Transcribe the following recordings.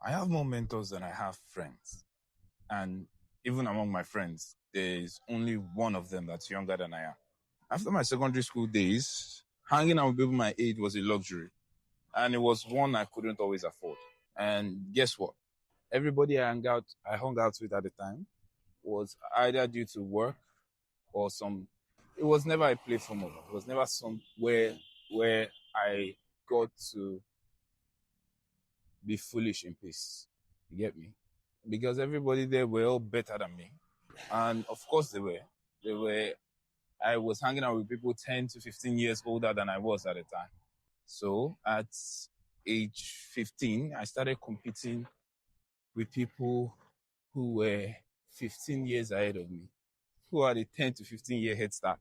I have more mentors than I have friends. And even among my friends, there's only one of them that's younger than I am. After my secondary school days, hanging out with people my age was a luxury. And it was one I couldn't always afford. And guess what? Everybody I hung out with at the time was either due to work or it was never a playful moment. It was never somewhere where I got to be foolish in peace. You get me? Because everybody there were all better than me. And of course they were. I was hanging out with people 10 to 15 years older than I was at the time. So at age 15, I started competing with people who were 15 years ahead of me, who had a 10 to 15-year head start.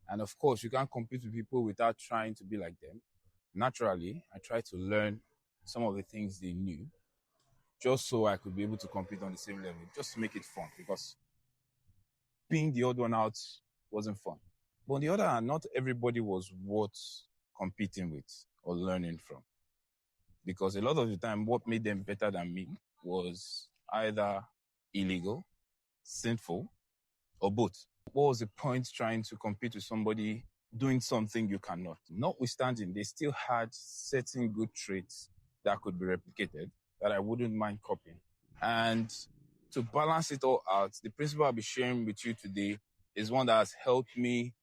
And of course, you can't compete with people without trying to be like them. Naturally, I tried to learn some of the things they knew just so I could be able to compete on the same level, just to make it fun, because being the odd one out wasn't fun. But on the other hand, not everybody was worth competing with or learning from. Because a lot of the time, what made them better than me was either illegal, sinful, or both. What was the point trying to compete with somebody doing something you cannot? Notwithstanding, they still had certain good traits that could be replicated that I wouldn't mind copying. And to balance it all out, the principle I'll be sharing with you today is one that has helped me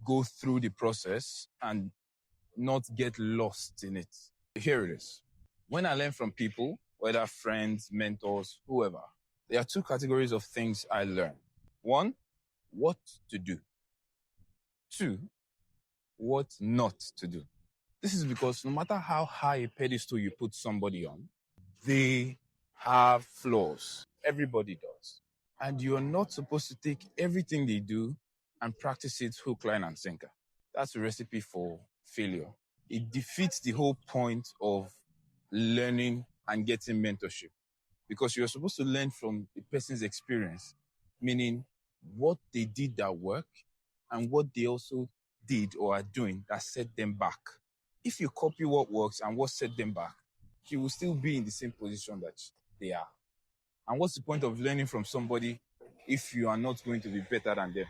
go through the process and not get lost in it. Here it is. When I learn from people, whether friends, mentors, whoever, there are two categories of things I learn. One, what to do. Two, what not to do. This is because no matter how high a pedestal you put somebody on, they have flaws. Everybody does. And you're not supposed to take everything they do and practice it hook, line, and sinker. That's a recipe for failure. It defeats the whole point of learning and getting mentorship, because you're supposed to learn from the person's experience, meaning what they did that worked and what they also did or are doing that set them back. If you copy what works and what set them back, you will still be in the same position that they are. And what's the point of learning from somebody if you are not going to be better than them?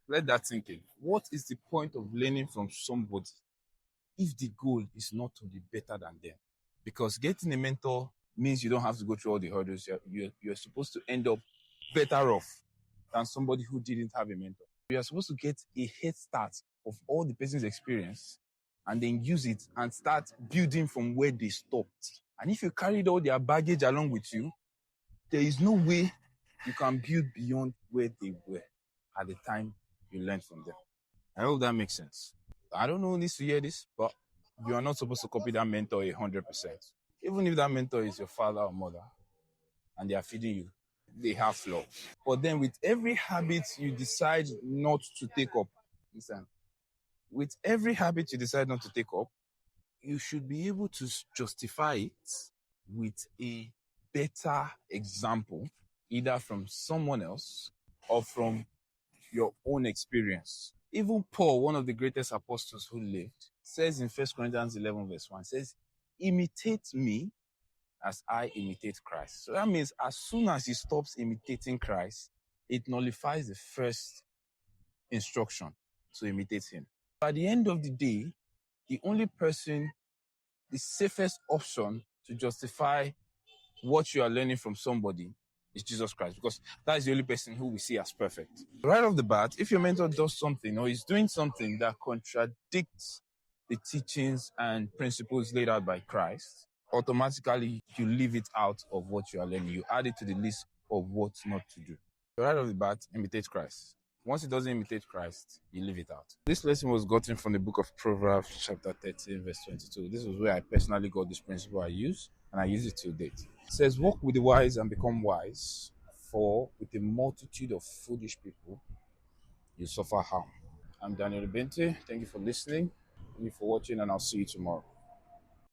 Let that sink in. What is the point of learning from somebody if the goal is not to be better than them? Because getting a mentor means you don't have to go through all the hurdles. You're supposed to end up better off than somebody who didn't have a mentor. You're supposed to get a head start of all the person's experience and then use it and start building from where they stopped. And if you carried all their baggage along with you, there is no way you can build beyond where they were at the time you learned from them. I hope that makes sense. I don't know who needs to hear this, but you are not supposed to copy that mentor 100%. Even if that mentor is your father or mother and they are feeding you, they have flaws. But then with every habit you decide not to take up, listen, with every habit you decide not to take up, you should be able to justify it with a better example, either from someone else or from your own experience. Even Paul, one of the greatest apostles who lived, says in 1 Corinthians 11 verse 1, says, imitate me as I imitate Christ. So that means as soon as he stops imitating Christ, it nullifies the first instruction to imitate him. At the end of the day, the safest option to justify what you are learning from somebody is Jesus Christ, because that is the only person who we see as perfect. Right off the bat, if your mentor does something or is doing something that contradicts the teachings and principles laid out by Christ, automatically you leave it out of what you are learning. You add it to the list of what not to do. Right off the bat, imitate Christ. Once it doesn't imitate Christ, you leave it out. This lesson was gotten from the book of Proverbs, chapter 13, verse 22. This was where I personally got this principle I use, and I use it to date. It says, walk with the wise and become wise, for with a multitude of foolish people, you suffer harm. I'm Daniel Bente. Thank you for listening. Thank you for watching, and I'll see you tomorrow.